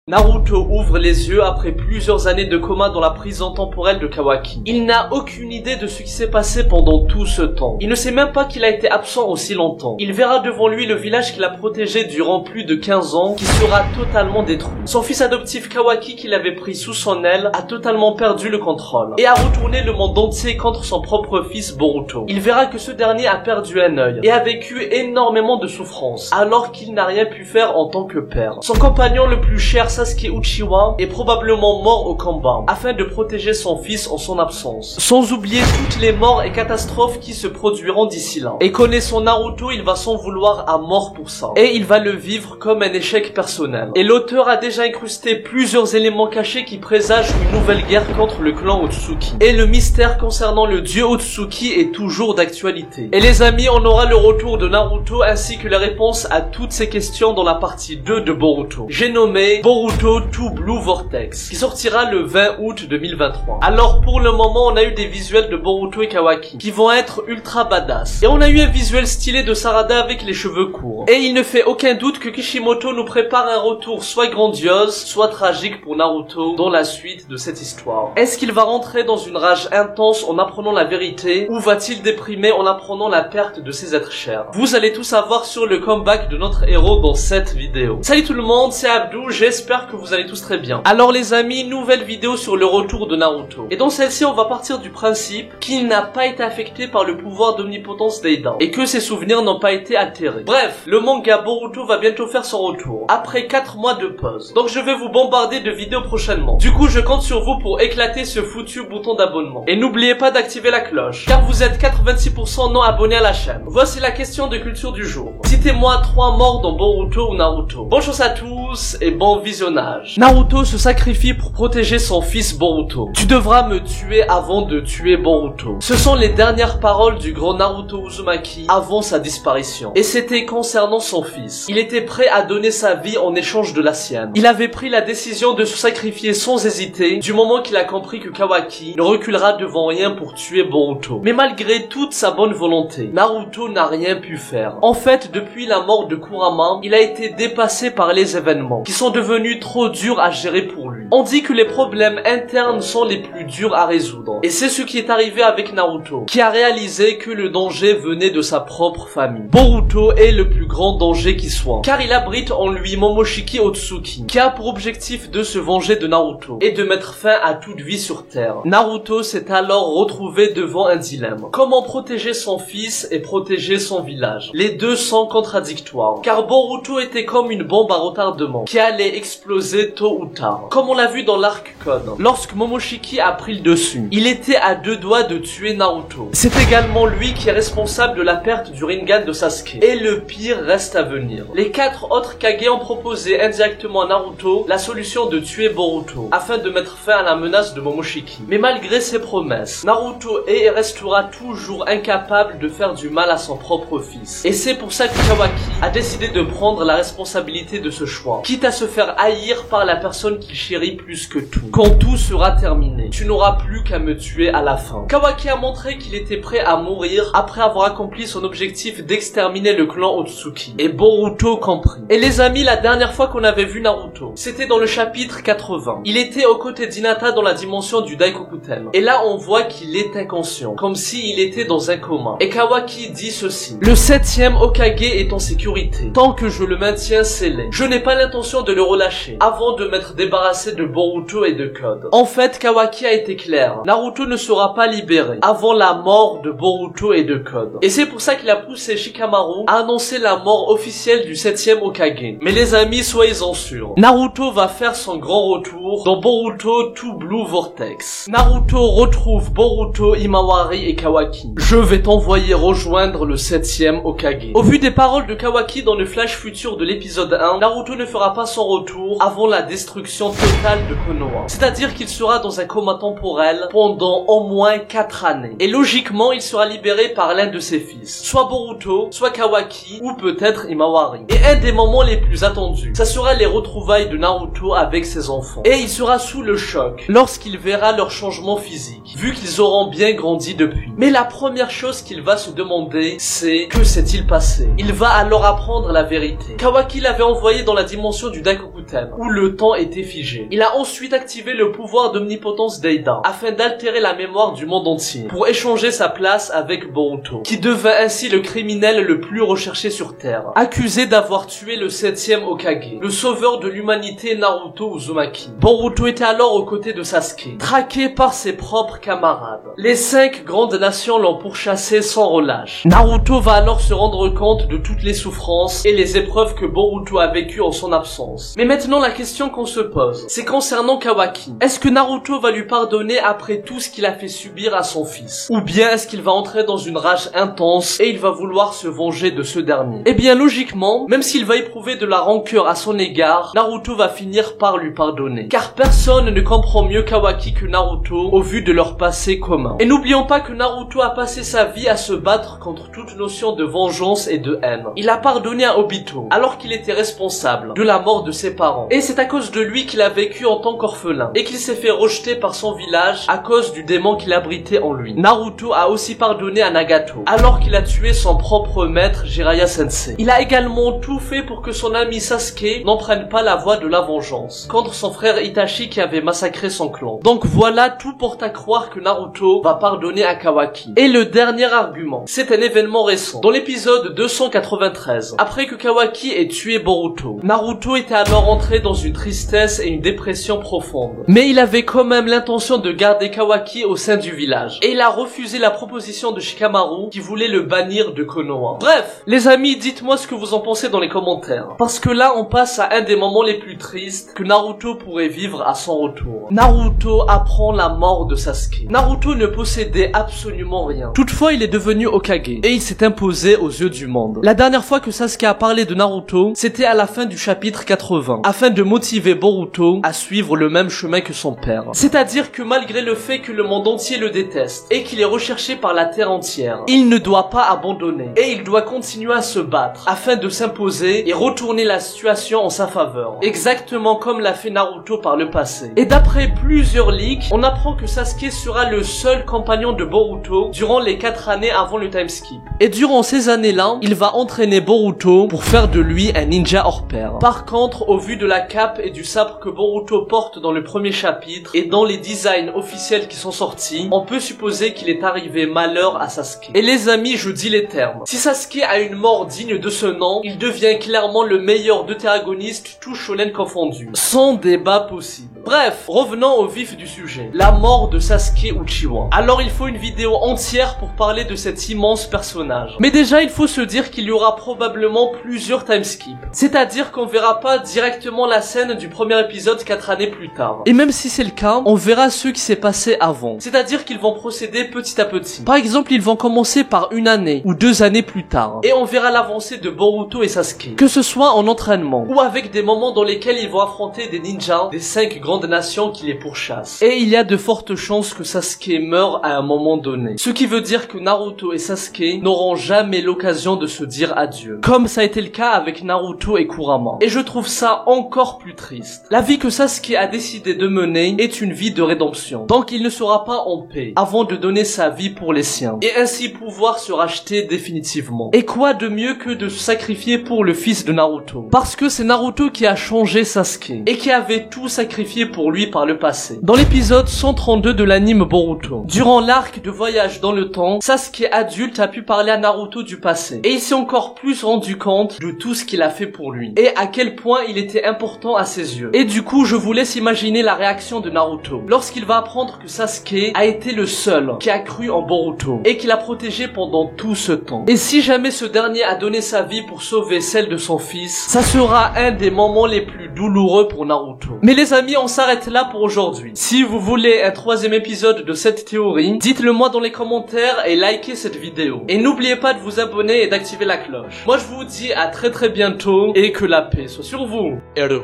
Naruto ouvre les yeux après plusieurs années de coma dans la prison temporelle de Kawaki. Il n'a aucune idée de ce qui s'est passé pendant tout ce temps. Il ne sait même pas qu'il a été absent aussi longtemps. Il verra devant lui le village qu'il a protégé durant plus de 15 ans qui sera totalement détruit. Son fils adoptif Kawaki qu'il avait pris sous son aile a totalement perdu le contrôle et a retourné le monde entier contre son propre fils Boruto. Il verra que ce dernier a perdu un œil et a vécu énormément de souffrances alors qu'il n'a rien pu faire en tant que père. Son compagnon le plus cher Sasuke Uchiwa est probablement mort au combat afin de protéger son fils en son absence. Sans oublier toutes les morts et catastrophes qui se produiront d'ici là. Et connaissant Naruto, il va s'en vouloir à mort pour ça. Et il va le vivre comme un échec personnel. Et l'auteur a déjà incrusté plusieurs éléments cachés qui présagent une nouvelle guerre contre le clan Otsutsuki. Et le mystère concernant le dieu Otsutsuki est toujours d'actualité. Et les amis, on aura le retour de Naruto ainsi que les réponses à toutes ces questions dans la partie 2 de Boruto. J'ai nommé Boruto Two Blue Vortex, qui sortira le 20 août 2023. Alors pour le moment, on a eu des visuels de Boruto et Kawaki, qui vont être ultra badass. Et on a eu un visuel stylé de Sarada avec les cheveux courts. Et il ne fait aucun doute que Kishimoto nous prépare un retour soit grandiose, soit tragique pour Naruto dans la suite de cette histoire. Est-ce qu'il va rentrer dans une rage intense en apprenant la vérité, ou va-t-il déprimer en apprenant la perte de ses êtres chers? Vous allez tout savoir sur le comeback de notre héros dans cette vidéo. Salut tout le monde, c'est Abdou, j'espère que vous allez tous très bien. Alors les amis, nouvelle vidéo sur le retour de Naruto. Et dans celle-ci, on va partir du principe qu'il n'a pas été affecté par le pouvoir d'omnipotence d'Eida, et que ses souvenirs n'ont pas été altérés. Bref, le manga Boruto va bientôt faire son retour, après 4 mois de pause. Donc je vais vous bombarder de vidéos prochainement. Du coup, je compte sur vous pour éclater ce foutu bouton d'abonnement. Et n'oubliez pas d'activer la cloche, car vous êtes 86% non abonnés à la chaîne. Voici la question de culture du jour. Citez-moi 3 morts dans Boruto ou Naruto. Bonne chance à tous et bon visionnage. Naruto se sacrifie pour protéger son fils Boruto. Tu devras me tuer avant de tuer Boruto. Ce sont les dernières paroles du grand Naruto Uzumaki avant sa disparition. Et c'était concernant son fils. Il était prêt à donner sa vie en échange de la sienne. Il avait pris la décision de se sacrifier sans hésiter du moment qu'il a compris que Kawaki ne reculera devant rien pour tuer Boruto. Mais malgré toute sa bonne volonté, Naruto n'a rien pu faire. En fait, depuis la mort de Kurama, il a été dépassé par les événements qui sont devenus trop durs à gérer pour lui. On dit que les problèmes internes sont les plus durs à résoudre. Et c'est ce qui est arrivé avec Naruto, qui a réalisé que le danger venait de sa propre famille. Boruto est le plus grand danger qui soit, car il abrite en lui Momoshiki Otsuki, qui a pour objectif de se venger de Naruto et de mettre fin à toute vie sur Terre. Naruto s'est alors retrouvé devant un dilemme. Comment protéger son fils et protéger son village? Les deux sont contradictoires, car Boruto était comme une bombe à retardement, qui allait exploser tôt ou tard. Comme on l'a vu dans l'arc Code, lorsque Momoshiki a pris le dessus, il était à 2 doigts de tuer Naruto. C'est également lui qui est responsable de la perte du Rinnegan de Sasuke. Et le pire reste à venir. Les 4 autres Kage ont proposé indirectement à Naruto la solution de tuer Boruto, afin de mettre fin à la menace de Momoshiki. Mais malgré ses promesses, Naruto est et restera toujours incapable de faire du mal à son propre fils. Et c'est pour ça que Kawaki a décidé de prendre la responsabilité de ce choix, quitte à se faire haïr par la personne qu'il chérit plus que tout. Quand tout sera terminé, tu n'auras plus qu'à me tuer à la fin. Kawaki a montré qu'il était prêt à mourir après avoir accompli son objectif d'exterminer le clan Otsutsuki, et Boruto compris. Et les amis, la dernière fois qu'on avait vu Naruto, c'était dans le chapitre 80. Il était aux côtés d'Hinata dans la dimension du Daikokuten. Et là, on voit qu'il est inconscient, comme s'il était dans un coma. Et Kawaki dit ceci: le 7e Hokage est en sécurité. Tant que je le maintiens scellé, je n'ai pas l'intention de le relâcher, avant de m'être débarrassé de Boruto et de Code. En fait, Kawaki a été clair. Naruto ne sera pas libéré avant la mort de Boruto et de Code. Et c'est pour ça qu'il a poussé Shikamaru à annoncer la mort officielle du 7e Hokage. Mais les amis, soyez-en sûrs, Naruto va faire son grand retour dans Boruto Two Blue Vortex. Naruto retrouve Boruto, Himawari et Kawaki. Je vais t'envoyer rejoindre le 7e Hokage. Au vu des paroles de Kawaki dans le flash futur de l'épisode 1, Naruto ne fera pas son retour avant la destruction totale de Konoha. C'est-à-dire qu'il sera dans un coma temporel pendant au moins 4 années. Et logiquement, il sera libéré par l'un de ses fils. Soit Boruto, soit Kawaki, ou peut-être Himawari. Et un des moments les plus attendus, ça sera les retrouvailles de Naruto avec ses enfants. Et il sera sous le choc lorsqu'il verra leur changement physique, vu qu'ils auront bien grandi depuis. Mais la première chose qu'il va se demander, c'est: que s'est-il passé? Il va alors apprendre la vérité. Kawaki l'avait envoyé dans la dimension du Daikokuten suprême, où le temps était figé. Il a ensuite activé le pouvoir d'omnipotence d'Eida, afin d'altérer la mémoire du monde entier, pour échanger sa place avec Boruto, qui devint ainsi le criminel le plus recherché sur Terre, accusé d'avoir tué le 7e Hokage, le sauveur de l'humanité Naruto Uzumaki. Boruto était alors aux côtés de Sasuke, traqué par ses propres camarades. Les 5 grandes nations l'ont pourchassé sans relâche. Naruto va alors se rendre compte de toutes les souffrances et les épreuves que Boruto a vécues en son absence. Mais maintenant la question qu'on se pose, c'est concernant Kawaki. Est-ce que Naruto va lui pardonner après tout ce qu'il a fait subir à son fils? Ou bien est-ce qu'il va entrer dans une rage intense et il va vouloir se venger de ce dernier? Eh bien logiquement, même s'il va éprouver de la rancœur à son égard, Naruto va finir par lui pardonner. Car personne ne comprend mieux Kawaki que Naruto au vu de leur passé commun. Et n'oublions pas que Naruto a passé sa vie à se battre contre toute notion de vengeance et de haine. Il a pardonné à Obito, alors qu'il était responsable de la mort de ses parents. Et c'est à cause de lui qu'il a vécu en tant qu'orphelin, et qu'il s'est fait rejeter par son village à cause du démon qu'il abritait en lui. Naruto a aussi pardonné à Nagato, alors qu'il a tué son propre maître Jiraiya Sensei. Il a également tout fait pour que son ami Sasuke n'en prenne pas la voie de la vengeance, contre son frère Itachi qui avait massacré son clan. Donc voilà, tout porte à croire que Naruto va pardonner à Kawaki. Et le dernier argument, c'est un événement récent. Dans l'épisode 293, après que Kawaki ait tué Boruto, Naruto était alors entré dans une tristesse et une dépression profonde. Mais il avait quand même l'intention de garder Kawaki au sein du village. Et il a refusé la proposition de Shikamaru qui voulait le bannir de Konoha. Bref, les amis, dites-moi ce que vous en pensez dans les commentaires. Parce que là, on passe à un des moments les plus tristes que Naruto pourrait vivre à son retour. Naruto apprend la mort de Sasuke. Naruto ne possédait absolument rien. Toutefois, il est devenu Hokage et il s'est imposé aux yeux du monde. La dernière fois que Sasuke a parlé de Naruto, c'était à la fin du chapitre 80, afin de motiver Boruto à suivre le même chemin que son père. C'est-à-dire que malgré le fait que le monde entier le déteste et qu'il est recherché par la terre entière, il ne doit pas abandonner et il doit continuer à se battre afin de s'imposer et retourner la situation en sa faveur, exactement comme l'a fait Naruto par le passé. Et d'après plusieurs leaks, on apprend que Sasuke sera le seul compagnon de Boruto durant les 4 années avant le time skip. Et durant ces années-là, il va entraîner Boruto pour faire de lui un ninja hors pair. Par contre, au vu de la cape et du sabre que Boruto porte dans le premier chapitre et dans les designs officiels qui sont sortis, on peut supposer qu'il est arrivé malheur à Sasuke. Et les amis, je dis les termes. Si Sasuke a une mort digne de ce nom, il devient clairement le meilleur deutéragoniste, tout shonen confondu. Sans débat possible. Bref, revenons au vif du sujet. La mort de Sasuke Uchiwa. Alors il faut une vidéo entière pour parler de cet immense personnage. Mais déjà, il faut se dire qu'il y aura probablement plusieurs timeskips. C'est-à-dire qu'on verra pas directement la scène du premier épisode 4 années plus tard. Et même si c'est le cas, on verra ce qui s'est passé avant. C'est-à-dire qu'ils vont procéder petit à petit. Par exemple, ils vont commencer par 1 année ou 2 années plus tard. Et on verra l'avancée de Boruto et Sasuke. Que ce soit en entraînement ou avec des moments dans lesquels ils vont affronter des ninjas des 5 grandes nations qui les pourchassent. Et il y a de fortes chances que Sasuke meure à un moment donné. Ce qui veut dire que Naruto et Sasuke n'auront jamais l'occasion de se dire adieu. Comme ça a été le cas avec Naruto et Kurama. Et je trouve ça encore plus triste. La vie que Sasuke a décidé de mener est une vie de rédemption. Donc il ne sera pas en paix avant de donner sa vie pour les siens. Et ainsi pouvoir se racheter définitivement. Et quoi de mieux que de se sacrifier pour le fils de Naruto? Parce que c'est Naruto qui a changé Sasuke. Et qui avait tout sacrifié pour lui par le passé. Dans l'épisode 132 de l'anime Boruto, durant l'arc de voyage dans le temps, Sasuke adulte a pu parler à Naruto du passé. Et il s'est encore plus rendu compte de tout ce qu'il a fait pour lui. Et à quel point il était important à ses yeux. Et du coup, je vous laisse imaginer la réaction de Naruto lorsqu'il va apprendre que Sasuke a été le seul qui a cru en Boruto et qui l'a protégé pendant tout ce temps. Et si jamais ce dernier a donné sa vie pour sauver celle de son fils, ça sera un des moments les plus douloureux pour Naruto. Mais les amis, on s'arrête là pour aujourd'hui. Si vous voulez un 3e épisode de cette théorie, dites-le moi dans les commentaires et likez cette vidéo. Et n'oubliez pas de vous abonner et d'activer la cloche. Moi je vous dis à très bientôt et que la paix soit sur vous. Ero,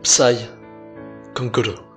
Psy, Konkuro.